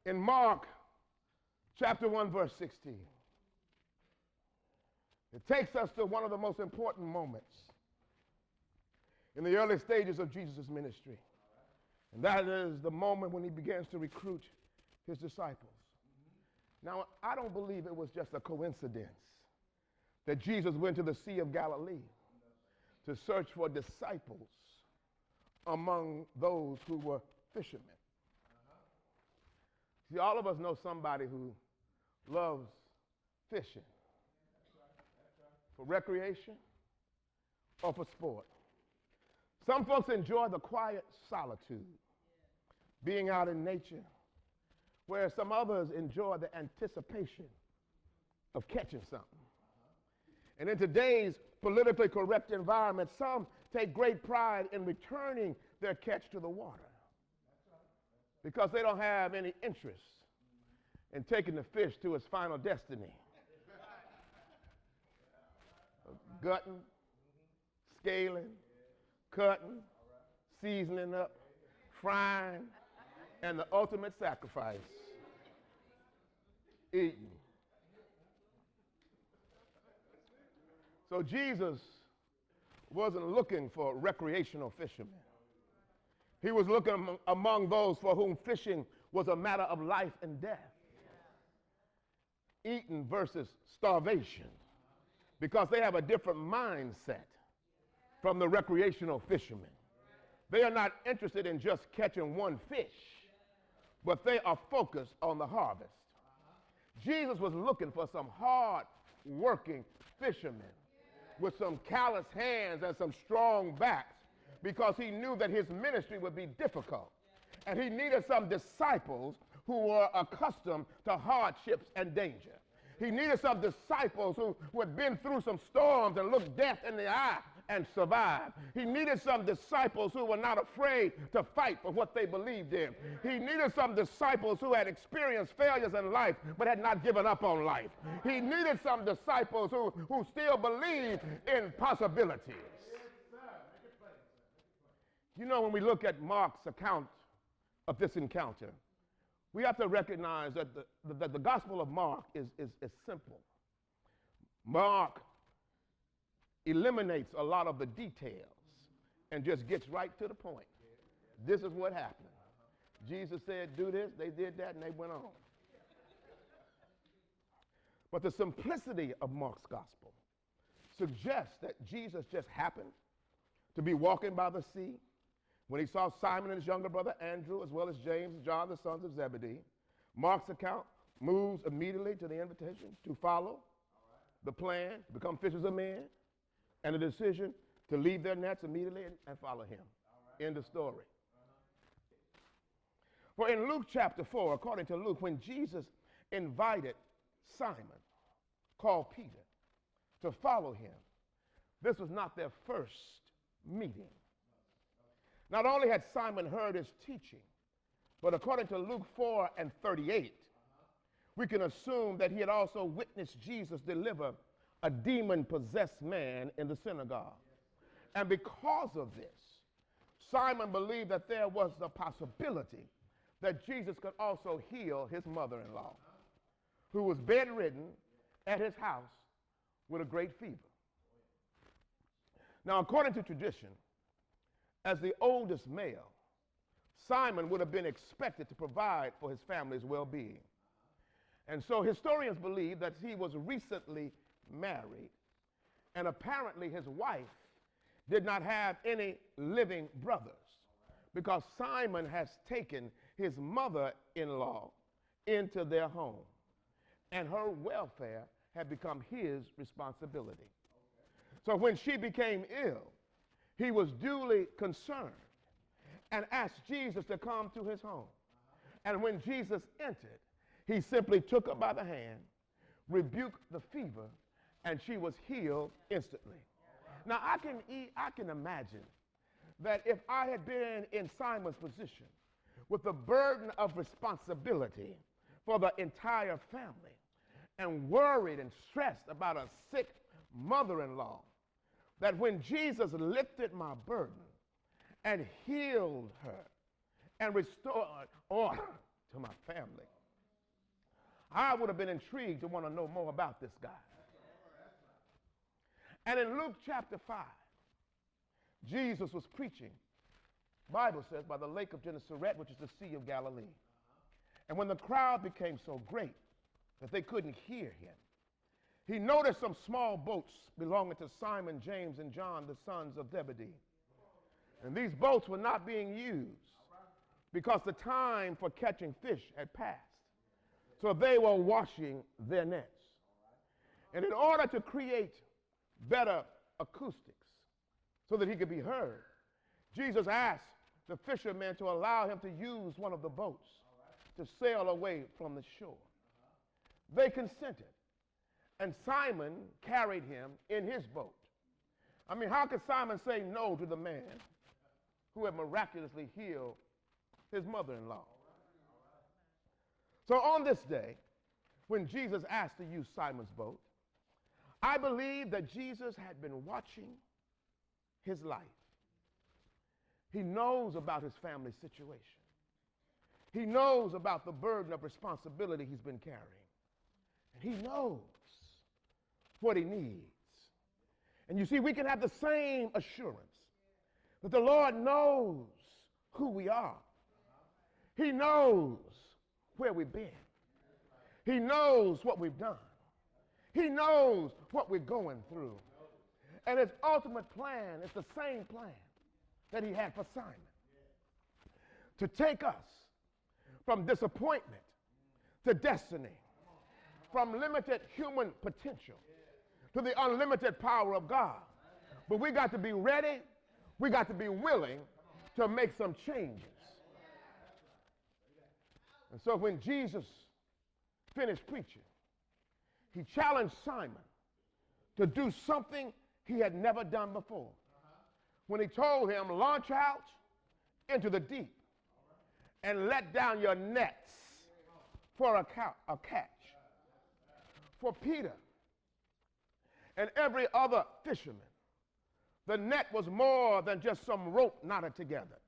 In Mark chapter 1, verse 16, it takes us to one of the most important moments in the early stages of Jesus' ministry. And that is the moment when he begins to recruit his disciples. Now, I don't believe it was just a coincidence that Jesus went to the Sea of Galilee to search for disciples among those who were fishermen. See, all of us know somebody who loves fishing for recreation or for sport. Some folks enjoy the quiet solitude, being out in nature, whereas some others enjoy the anticipation of catching something. And in today's politically correct environment, some take great pride in returning their catch to the water because they don't have any interest in taking the fish to its final destiny. Gutting, scaling, cutting, seasoning up, frying, and the ultimate sacrifice, eating. So Jesus wasn't looking for recreational fishermen. He was looking among those for whom fishing was a matter of life and death. Eating versus starvation, because they have a different mindset from the recreational fishermen. They are not interested in just catching one fish, but they are focused on the harvest. Jesus was looking for some hard-working fishermen with some callous hands and some strong backs, because he knew that his ministry would be difficult. And he needed some disciples who were accustomed to hardships and danger. He needed some disciples who had been through some storms and looked death in the eye and survived. He needed some disciples who were not afraid to fight for what they believed in. He needed some disciples who had experienced failures in life but had not given up on life. He needed some disciples who still believed in possibilities. You know, when we look at Mark's account of this encounter, we have to recognize that the Gospel of Mark is simple. Mark eliminates a lot of the details and just gets right to the point. This is what happened. Jesus said, do this, they did that, and they went on. But the simplicity of Mark's Gospel suggests that Jesus just happened to be walking by the sea when he saw Simon and his younger brother Andrew, as well as James and John, the sons of Zebedee. Mark's account moves immediately to the invitation to follow the plan, to become fishers of men, and the decision to leave their nets immediately and follow him. End of story. For in Luke chapter 4, according to Luke, when Jesus invited Simon, called Peter, to follow him, this was not their first meeting. Not only had Simon heard his teaching, but according to Luke 4 and 38, we can assume that he had also witnessed Jesus deliver a demon-possessed man in the synagogue. And because of this, Simon believed that there was the possibility that Jesus could also heal his mother-in-law, who was bedridden at his house with a great fever. Now, according to tradition, as the oldest male, Simon would have been expected to provide for his family's well-being. And so historians believe that he was recently married, and apparently his wife did not have any living brothers, because Simon has taken his mother-in-law into their home, and her welfare had become his responsibility. So when she became ill, he was duly concerned and asked Jesus to come to his home. And when Jesus entered, he simply took her by the hand, rebuked the fever, and she was healed instantly. Now, I can imagine that if I had been in Simon's position with the burden of responsibility for the entire family and worried and stressed about a sick mother-in-law, that when Jesus lifted my burden and healed her and restored order to my family, I would have been intrigued to want to know more about this guy. And in Luke chapter 5, Jesus was preaching, Bible says, by the lake of Gennesaret, which is the Sea of Galilee. And when the crowd became so great that they couldn't hear him, he noticed some small boats belonging to Simon, James, and John, the sons of Zebedee. And these boats were not being used because the time for catching fish had passed. So they were washing their nets. And in order to create better acoustics so that he could be heard, Jesus asked the fishermen to allow him to use one of the boats to sail away from the shore. They consented, and Simon carried him in his boat. I mean, how could Simon say no to the man who had miraculously healed his mother-in-law? So on this day, when Jesus asked to use Simon's boat, I believe that Jesus had been watching his life. He knows about his family situation. He knows about the burden of responsibility he's been carrying. And he knows what he needs. And you see, we can have the same assurance that the Lord knows who we are. He knows where we've been. He knows what we've done. He knows what we're going through. And his ultimate plan is the same plan that he had for Simon. To take us from disappointment to destiny, from limited human potential to the unlimited power of God. But we got to be ready, we got to be willing to make some changes. And so when Jesus finished preaching, he challenged Simon to do something he had never done before. When he told him, launch out into the deep and let down your nets for a catch. For Peter and every other fisherman, the net was more than just some rope knotted together.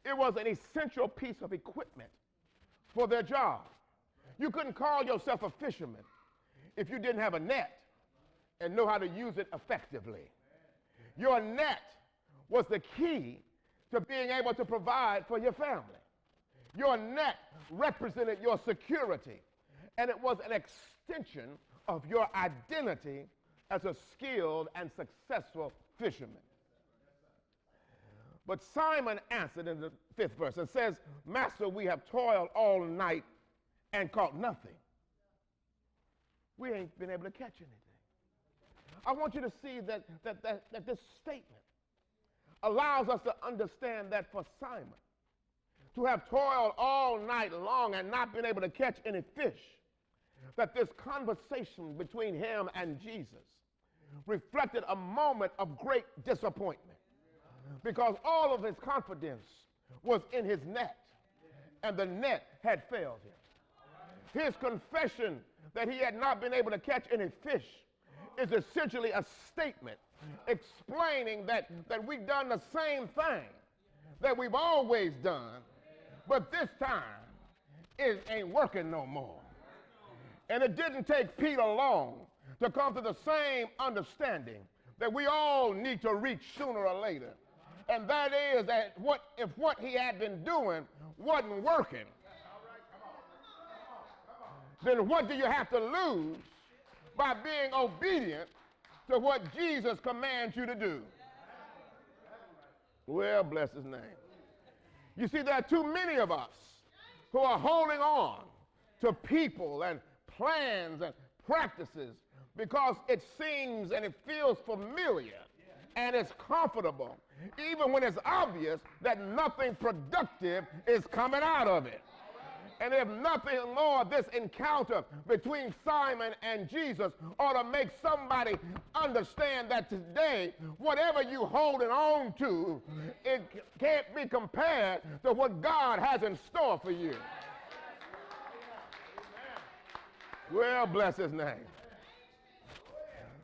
It was an essential piece of equipment for their job. You couldn't call yourself a fisherman if you didn't have a net and know how to use it effectively. Your net was the key to being able to provide for your family. Your net represented your security, and it was an extension of your identity as a skilled and successful fisherman. But Simon answered in the 5th verse and says, Master, we have toiled all night and caught nothing. We ain't been able to catch anything. I want you to see that this statement allows us to understand that for Simon, to have toiled all night long and not been able to catch any fish, that this conversation between him and Jesus reflected a moment of great disappointment, because all of his confidence was in his net, and the net had failed him. His confession that he had not been able to catch any fish is essentially a statement explaining that we've done the same thing that we've always done, but this time it ain't working no more. And it didn't take Peter long to come to the same understanding that we all need to reach sooner or later. And that is that if what he had been doing wasn't working, then what do you have to lose by being obedient to what Jesus commands you to do? Well, bless his name. You see, there are too many of us who are holding on to people and plans and practices because it seems and it feels familiar and it's comfortable, even when it's obvious that nothing productive is coming out of it. And if nothing more, this encounter between Simon and Jesus ought to make somebody understand that today, whatever you're holding on to, it can't be compared to what God has in store for you. Well, bless his name.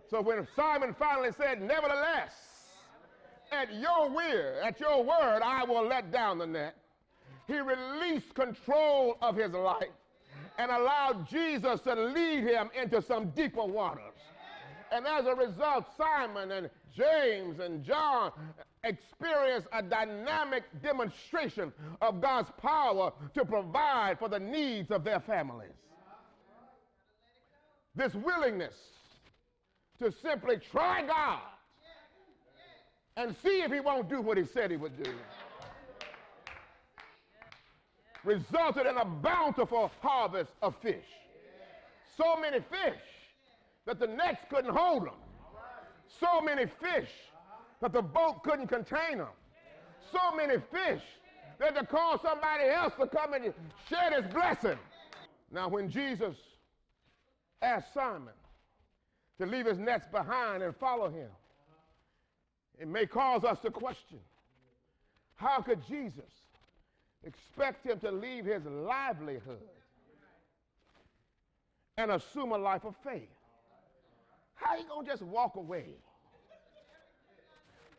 So when Simon finally said, nevertheless, at your word, I will let down the net, he released control of his life and allowed Jesus to lead him into some deeper waters. And as a result, Simon and James and John experienced a dynamic demonstration of God's power to provide for the needs of their families. This willingness to simply try God and see if he won't do what he said he would do resulted in a bountiful harvest of fish. So many fish that the nets couldn't hold them. So many fish that the boat couldn't contain them. So many fish that to call somebody else to come and share this blessing. Now, when Jesus asked Simon to leave his nets behind and follow him, it may cause us to question, how could Jesus expect him to leave his livelihood and assume a life of faith? How are you going to just walk away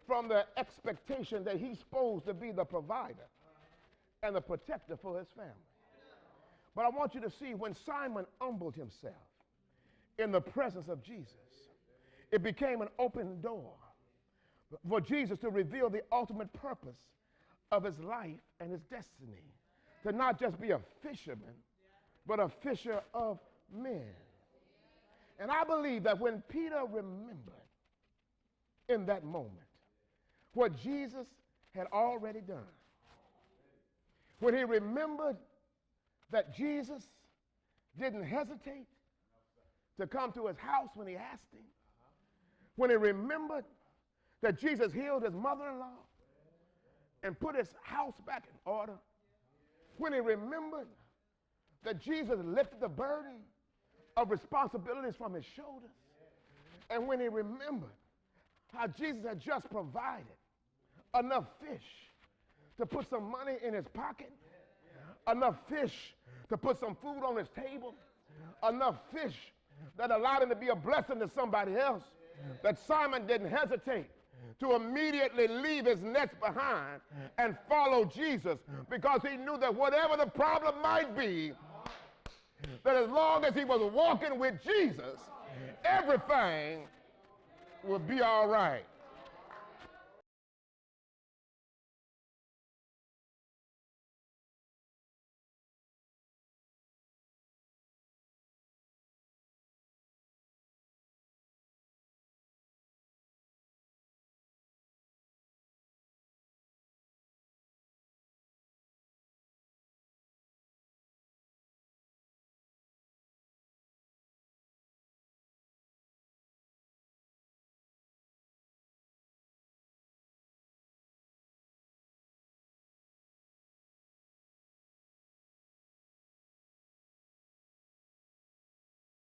from the expectation that he's supposed to be the provider and the protector for his family? But I want you to see, when Simon humbled himself in the presence of Jesus, it became an open door for Jesus to reveal the ultimate purpose of his life and his destiny, to not just be a fisherman, but a fisher of men. And I believe that when Peter remembered in that moment what Jesus had already done, when he remembered that Jesus didn't hesitate to come to his house when he asked him, when he remembered that Jesus healed his mother-in-law and put his house back in order, when he remembered that Jesus lifted the burden of responsibilities from his shoulders, and when he remembered how Jesus had just provided enough fish to put some money in his pocket, enough fish to put some food on his table, enough fish that allowed him to be a blessing to somebody else, that Simon didn't hesitate to immediately leave his nets behind and follow Jesus, because he knew that whatever the problem might be, that as long as he was walking with Jesus, everything would be all right.